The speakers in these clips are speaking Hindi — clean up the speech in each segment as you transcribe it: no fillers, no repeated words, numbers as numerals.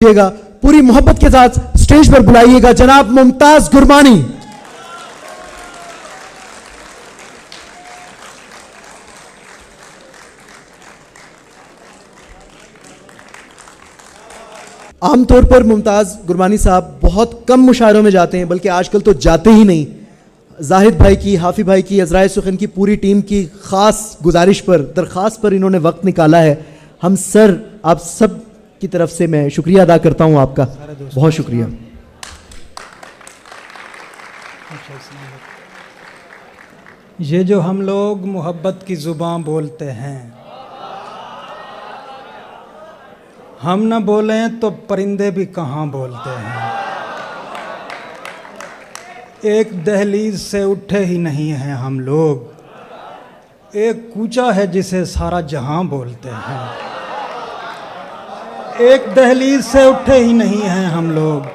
पूरी मोहब्बत के साथ स्टेज पर बुलाइएगा जनाब मुमताज गुरबानी। आमतौर पर मुमताज गुरबानी साहब बहुत कम मुशायरों में जाते हैं, बल्कि आजकल तो जाते ही नहीं। जाहिद भाई की, हाफी भाई की, अजराए सुखन की पूरी टीम की खास गुजारिश पर, दरख्वास्त पर इन्होंने वक्त निकाला है। हम सर आप सब की तरफ से मैं शुक्रिया अदा करता हूं आपका, बहुत शुक्रिया। ये जो हम लोग मोहब्बत की ज़ुबान बोलते हैं, हम न बोलें तो परिंदे भी कहाँ बोलते हैं। एक दहलीज से उठे ही नहीं हैं हम लोग, एक कूचा है जिसे सारा जहां बोलते हैं। एक दहलीज से उठे ही नहीं हैं हम लोग,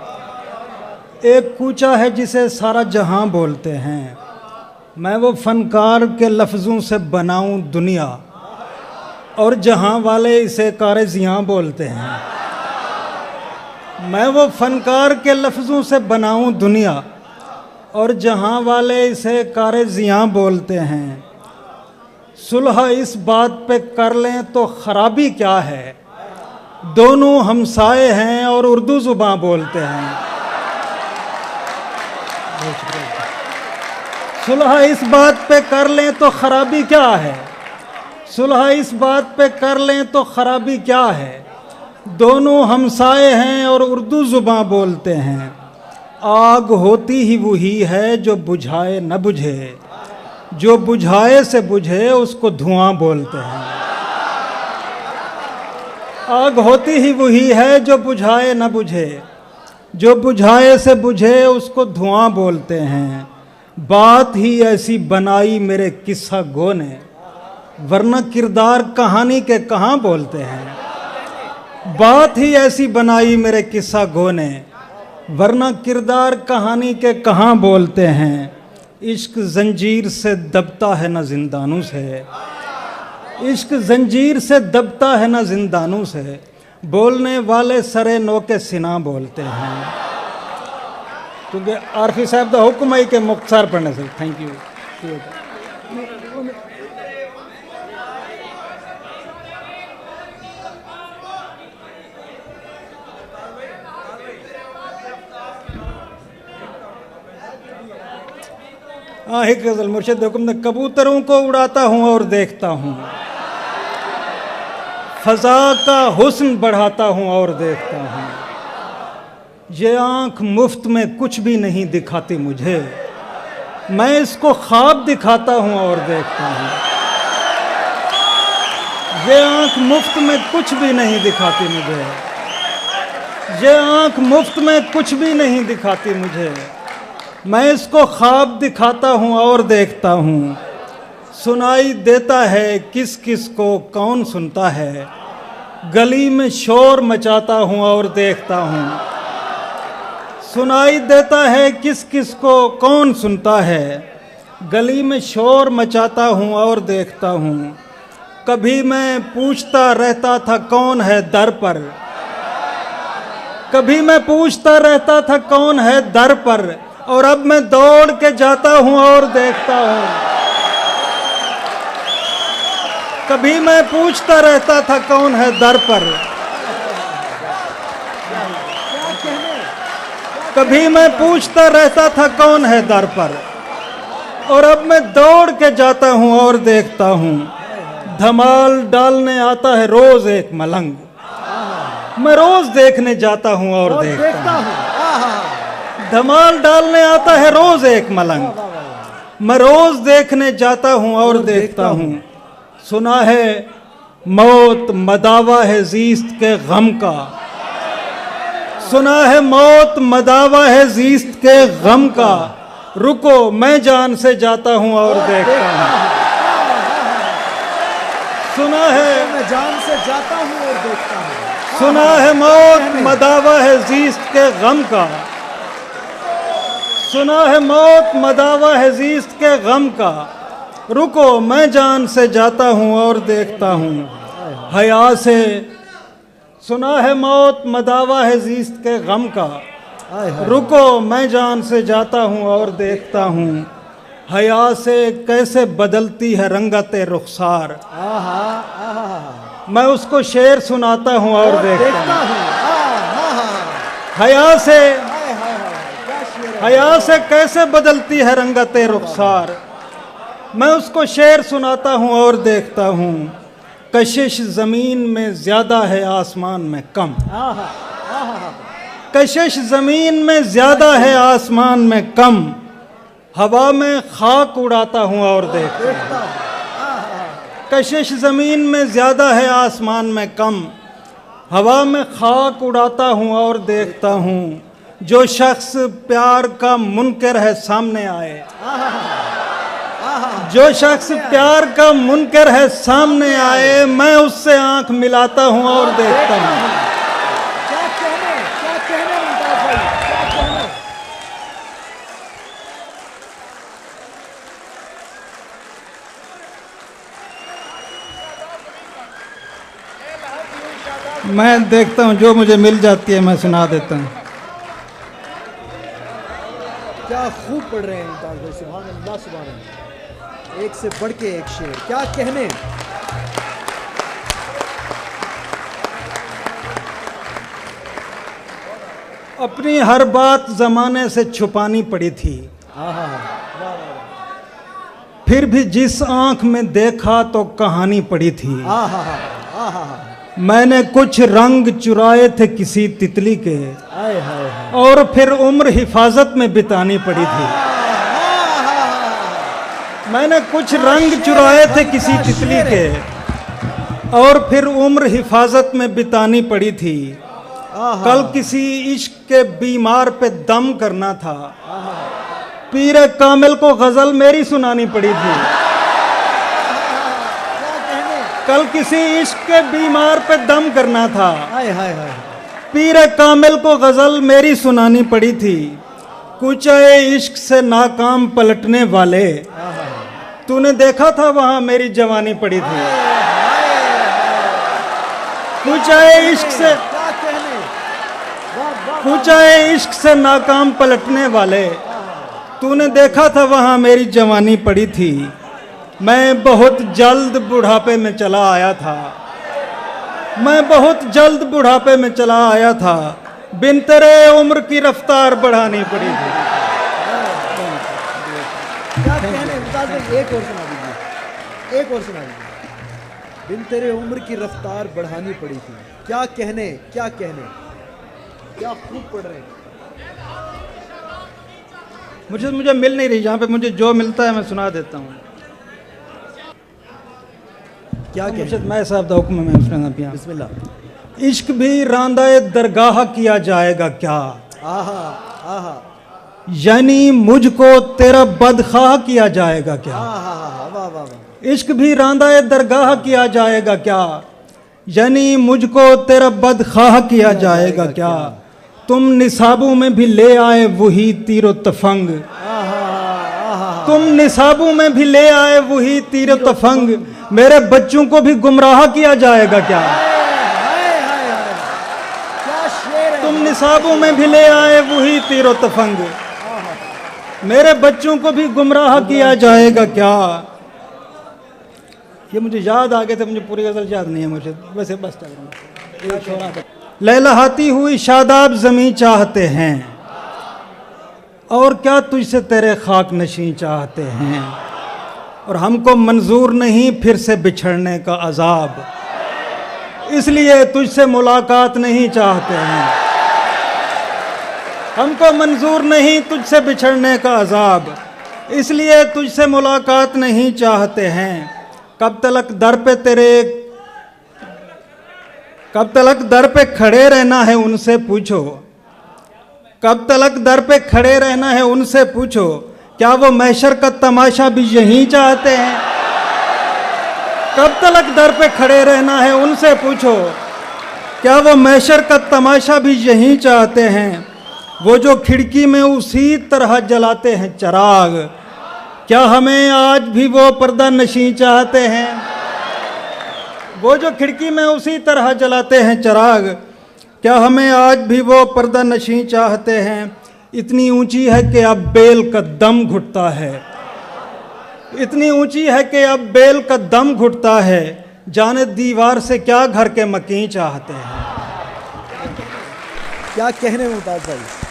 एक कूचा है जिसे सारा जहां बोलते हैं। मैं वो फनकार के लफ्ज़ों से बनाऊं दुनिया, और जहां वाले इसे कारे ज़ियां बोलते हैं। मैं वो फनकार के लफ्ज़ों से बनाऊं दुनिया, और जहां वाले इसे कारे ज़ियां बोलते हैं। सुलह इस बात पे कर लें तो खराबी क्या है, दोनों हमसाए हैं और उर्दू ज़ुबान बोलते हैं। सुलह इस बात पे कर लें तो खराबी क्या है, सुलह इस बात पे कर लें तो खराबी क्या है, दोनों हमसाए हैं और उर्दू ज़ुबान बोलते हैं। आग होती ही वही है जो बुझाए न बुझे, जो बुझाए से बुझे उसको धुआं बोलते हैं। आग होती ही वही है जो बुझाए न बुझे, जो बुझाए से बुझे उसको धुआं बोलते हैं। बात ही ऐसी बनाई मेरे किस्सा गो ने, वरना किरदार कहानी के कहाँ बोलते हैं। बात ही ऐसी बनाई मेरे किस्सा गो ने, वरना किरदार कहानी के कहाँ बोलते हैं। इश्क जंजीर से दबता है न जिंदानों से, इश्क जंजीर से दबता है न जिंदानों से, बोलने वाले सरे नो के सिना बोलते हैं। क्योंकि आरफी साहब का हुक्म है कि मुख्तार पढ़ने से। Thank you. हाँ, एक गज़ल मुर्शिद हुक्म ने, कबूतरों को उड़ाता हूँ और देखता हूँ, फ़ज़ा का हुस्न बढ़ाता हूँ और देखता हूँ। ये आँख मुफ्त में कुछ भी नहीं दिखाती मुझे, मैं इसको ख्वाब दिखाता हूँ और देखता हूँ। ये आँख मुफ्त में कुछ भी नहीं दिखाती मुझे, ये आँख मुफ्त में कुछ भी नहीं दिखाती मुझे, मैं इसको ख्वाब दिखाता हूँ और देखता हूँ। सुनाई देता है किस किस को कौन सुनता है, गली में शोर मचाता हूँ और देखता हूँ। सुनाई देता है किस किस को कौन सुनता है, गली में शोर मचाता हूँ और देखता हूँ। कभी मैं पूछता रहता था कौन है दर पर, कभी मैं पूछता रहता था कौन है दर पर, और अब मैं दौड़ के जाता हूँ और देखता हूँ। कभी मैं पूछता रहता था कौन है दर पर, कभी मैं पूछता रहता था कौन है दर पर, और अब मैं दौड़ के जाता हूँ और देखता हूँ। धमाल डालने आता है रोज एक मलंग, मैं रोज देखने जाता हूँ और देखता हूँ। धमाल डालने आता है रोज एक मलंग, मैं रोज देखने जाता हूँ और देखता हूँ। सुना है मौत मदावा है जीस्त के गम का, सुना है मौत मदावा है जीस्त के गम का, रुको मैं जान से जाता हूँ और देखता हूँ। सुना है मैं जान से जाता हूँ और देखता हूँ। सुना है मौत मदावा है जीस्त के गम का, सुना है मौत मदावा है जीस्त के गम का, रुको मैं जान से जाता हूँ और देखता हूँ। हया से सुना है मौत मदावा है जीस्त के गम का, हाय हाय। रुको मैं जान से जाता हूँ और देखता हूँ, हया से कैसे बदलती है रंगत रुखसार। आहा आहा। मैं उसको शेर सुनाता हूँ और देखता हूँ, आहा। हया से हाय हाय हाय। क्या शेर है। हया से कैसे बदलती है रंगत रुखसार। मैं उसको शेर सुनाता हूँ और देखता हूँ, कशिश ज़मीन में ज़्यादा है आसमान में कम। आहा आहा। कशिश ज़मीन में ज़्यादा है आसमान में कम, हवा में खाक उड़ाता हूँ और देखता हूँ। कशिश ज़मीन में ज़्यादा है आसमान में कम, हवा में खाक उड़ाता हूँ और देखता हूँ। जो शख्स प्यार का मुनकर है सामने आए, जो शख्स प्यार का मुनकर है सामने आए, मैं उससे आंख मिलाता हूँ और देखता हूँ। क्या कहने मुमताज भाई, क्या कहने। मैं देखता हूँ जो मुझे मिल जाती है मैं सुना देता हूँ। क्या खूब पढ़ रहे हैं मुमताज भाई, सुभान अल्लाह सुभान अल्लाह। एक से बढ़ के एक शेर, क्या कहने। अपनी हर बात जमाने से छुपानी पड़ी थी, आहा। फिर भी जिस आंख में देखा तो कहानी पड़ी थी। आहा आहा। मैंने कुछ रंग चुराए थे किसी तितली के, हाय हाय हाय। और फिर उम्र हिफाजत में बितानी पड़ी थी। मैंने कुछ रंग चुराए थे किसी तितली के, और फिर उम्र हिफाजत में बितानी पड़ी थी। कल किसी इश्क के बीमार पे दम करना था, पीर कामिल को गजल मेरी सुनानी पड़ी थी। कल किसी इश्क के बीमार पे दम करना था, हाय हाय हाय। पीर कामिल को गजल मेरी सुनानी पड़ी थी। कूचे इश्क से नाकाम पलटने वाले, तूने देखा था वहां मेरी जवानी पड़ी थी। कूचे इश्क से क्या कहने। कूचे इश्क से नाकाम पलटने वाले, तूने देखा था वहां मेरी जवानी पड़ी थी। मैं बहुत जल्द बुढ़ापे में चला आया था, मैं बहुत जल्द बुढ़ापे में चला आया था, बिन तेरे उम्र की रफ्तार बढ़ानी पड़ी थी। क्या कहने मुमताज भाई, एक और सुना दीजिए, एक और सुना दीजिए। बिन तेरे उम्र की रफ्तार बढ़ानी पड़ी थी। क्या कहने, क्या कहने। क्या खूब पढ़ रहे हैं। मुझे मिल नहीं रही, जहाँ पे मुझे जो मिलता है मैं सुना देता हूँ। क्या कहने। मैं साहब दा हुक्म में सुना पिया। बिस्मिल्लाह। इश्क भी रांदाए दरगाह किया जाएगा क्या, आहा आहा यानी मुझको तेरा बदखाह किया जाएगा क्या। आहा। वाह वाह वाह। इश्क भी रांदाए दरगाह किया जाएगा क्या, यानी मुझको तेरा बदखाह किया जाएगा क्या। तुम निसाबों में भी ले आए वही तीरो तफंग, तुम निसाबों में भी ले आए वही तीरो तफंग, मेरे बच्चों को भी गुमराह किया जाएगा क्या। क्या शेर है। तुम निसाबों में भी ले आए वही तीरो तफंग, मेरे बच्चों को भी गुमराह किया जाएगा क्या। ये मुझे याद आ गए थे, मुझे पूरी गजल याद नहीं है मुझे, वैसे बस लहलहाती हुई शादाब ज़मीं चाहते हैं, और क्या तुझसे तेरे खाक नशीं चाहते हैं, और हमको मंजूर नहीं फिर से बिछड़ने का अजाब, इसलिए तुझसे मुलाकात नहीं चाहते हैं। हमको मंजूर नहीं तुझसे बिछड़ने का अजाब, इसलिए तुझसे मुलाकात नहीं चाहते हैं। कब तलक दर पे खड़े रहना है उनसे पूछो, कब तलक दर पे खड़े रहना है उनसे पूछो, क्या वो महशर का तमाशा भी यहीं चाहते हैं। कब तलक दर पे खड़े रहना है उनसे पूछो, क्या वो महशर का तमाशा भी यहीं चाहते हैं। वो जो खिड़की में उसी तरह जलाते हैं चिराग, क्या हमें आज भी वो पर्दा नशीं चाहते हैं। वो जो खिड़की में उसी तरह जलाते हैं चिराग, क्या हमें आज भी वो पर्दा नशीं चाहते हैं? इतनी ऊंची है कि अब बेल का दम घुटता है, इतनी ऊंची है कि अब बेल का दम घुटता है, जाने दीवार से क्या घर के मकीन चाहते हैं। क्या कहने मुमताज भाई।